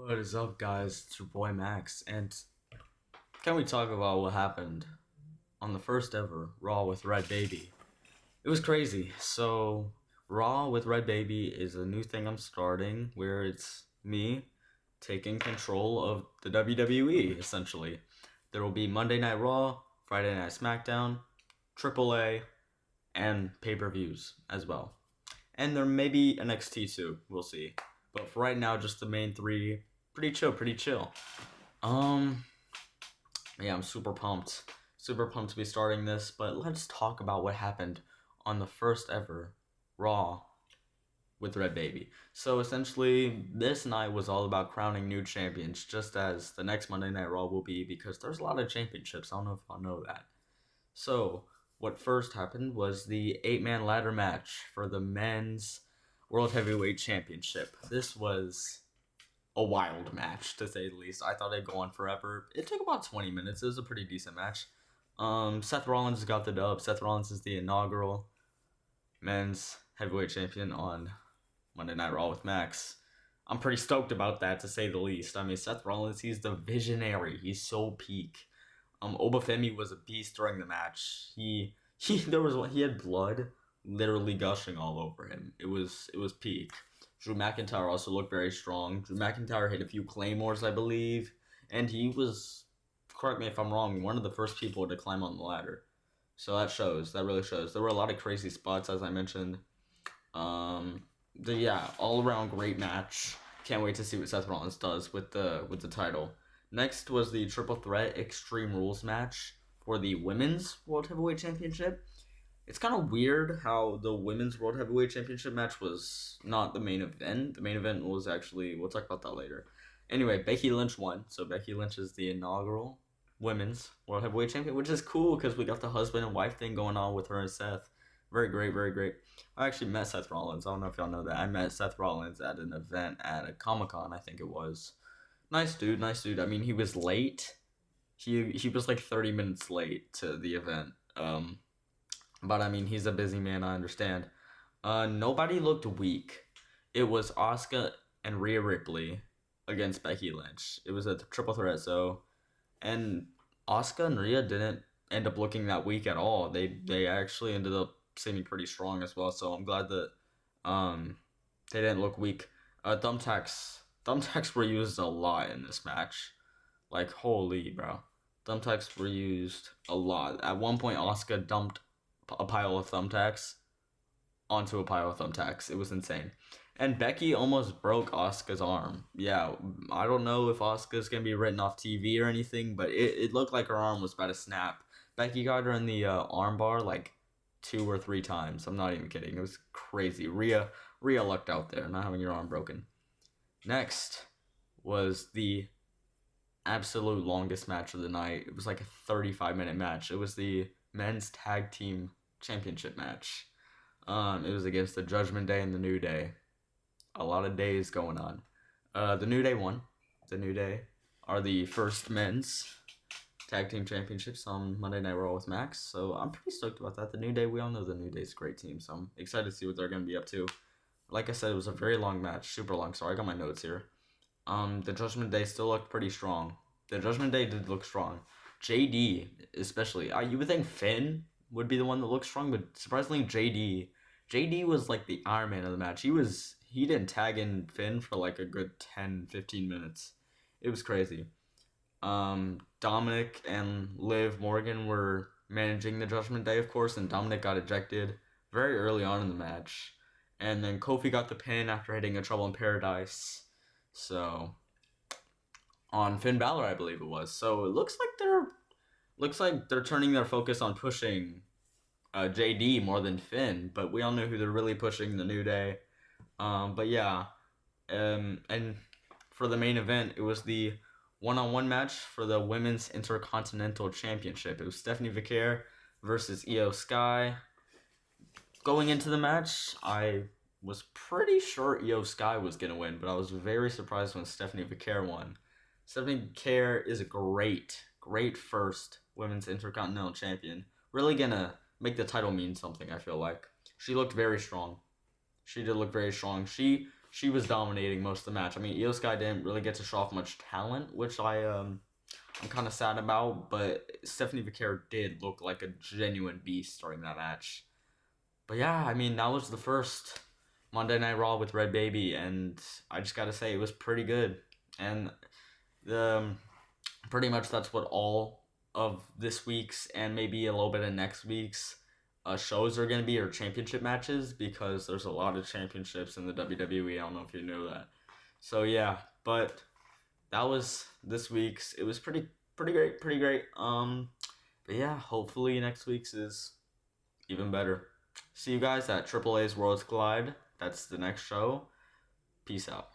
What is up, guys? It's your boy Max, and can we talk about what happened on the first ever Raw with Red8aby? It was crazy. So, Raw with Red8aby is a new thing I'm starting where it's me taking control of the WWE, essentially. There will be Monday Night Raw, Friday Night SmackDown, AAA, and pay per views as well. And there may be NXT too, we'll see. But for right now, just the main three. Pretty chill, pretty chill. Um, yeah, I'm super pumped. Super pumped to be starting this, but let's talk about what happened on the first ever Raw with Red8aby. So essentially, this night was all about crowning new champions, just as the next Monday Night Raw will be, because there's a lot of championships. I don't know if I'll know that. So, what first happened was the 8-man ladder match for the men's World Heavyweight Championship. This was a wild match, to say the least. I thought it'd go on forever. It took about 20 minutes. It was a pretty decent match. Seth Rollins got the dub. Seth Rollins is the inaugural men's heavyweight champion on Monday Night Raw with Max. I'm pretty stoked about that, to say the least. I mean, Seth Rollins, he's the visionary. He's so peak. Obafemi was a beast during the match. He had blood literally gushing all over him. It was peak. Drew McIntyre also looked very strong. Drew McIntyre hit a few claymores, I believe, and he was, correct me if I'm wrong, one of the first people to climb on the ladder. So that shows. That really shows. There were a lot of crazy spots, as I mentioned. Yeah, all around great match. Can't wait to see what Seth Rollins does with the title. Next was the Triple Threat Extreme Rules match for the Women's World Heavyweight Championship. It's kind of weird how the Women's World Heavyweight Championship match was not the main event. The main event was actually, we'll talk about that later. Anyway, Becky Lynch won, so Becky Lynch is the inaugural Women's World Heavyweight Champion, which is cool because we got the husband and wife thing going on with her and Seth. Very great, very great. I actually met Seth Rollins. I don't know if y'all know that. I met Seth Rollins at an event at a Comic-Con, I think it was. Nice dude, nice dude. I mean, he was late. He was like 30 minutes late to the event. But I mean, he's a busy man, I understand. Nobody looked weak. It was Asuka and Rhea Ripley against Becky Lynch. It was a triple threat, so, and Asuka and Rhea didn't end up looking that weak at all. They actually ended up seeming pretty strong as well. So I'm glad that they didn't look weak. Thumbtacks were used a lot in this match. Like, holy, bro. Thumbtacks were used a lot. At one point, Asuka dumped a pile of thumbtacks onto a pile of thumbtacks. It was insane. And Becky almost broke Asuka's arm. Yeah, I don't know if Asuka's going to be written off TV or anything, but it looked like her arm was about to snap. Becky got her in the arm bar like 2 or 3 times. I'm not even kidding. It was crazy. Rhea lucked out there, not having your arm broken. Next was the absolute longest match of the night. It was like a 35-minute match. It was the men's tag team championship match. It was against the Judgment Day and the New Day. A lot of days going on. The New Day won. The New Day are the first men's tag team championships on Monday Night Raw with Max. So I'm pretty stoked about that. The New Day, we all know the New Day's a great team. So I'm excited to see what they're going to be up to. Like I said, it was a very long match. Super long. Sorry, I got my notes here. The Judgment Day still looked pretty strong. The Judgment Day did look strong. JD, especially. You would think Finn would be the one that looked strong, but surprisingly, JD was like the Iron Man of the match. He didn't tag in Finn for like a good 10, 15 minutes. It was crazy. Dominic and Liv Morgan were managing the Judgment Day, of course, and Dominic got ejected very early on in the match. And then Kofi got the pin after hitting a Trouble in Paradise. So, on Finn Balor, I believe it was. So it looks like they're turning their focus on pushing JD more than Finn, but we all know who they're really pushing, the New Day. But yeah, and for the main event, it was the one-on-one match for the Women's Intercontinental Championship. It was Stephanie Vicaire versus Io Sky. Going into the match, I was pretty sure Io Sky was going to win, but I was very surprised when Stephanie Vicaire won. Stephanie Vicaire is a great first Women's Intercontinental Champion. Really going to make the title mean something, I feel like. She looked very strong. She did look very strong. She she was dominating most of the match. I mean, Io Sky didn't really get to show off much talent, which I'm kind of sad about. But Stephanie Vaquero did look like a genuine beast during that match. But yeah, I mean, that was the first Monday Night Raw with Red8aby, and I just gotta say it was pretty good. And the pretty much that's what all of this week's and maybe a little bit of next week's shows are going to be, or championship matches, because there's a lot of championships in the WWE. I don't know if you know that. So yeah, but that was this week's. It was pretty great. But yeah, hopefully next week's is even better. See you guys at AAA's Worlds Collide. That's the next show. Peace out.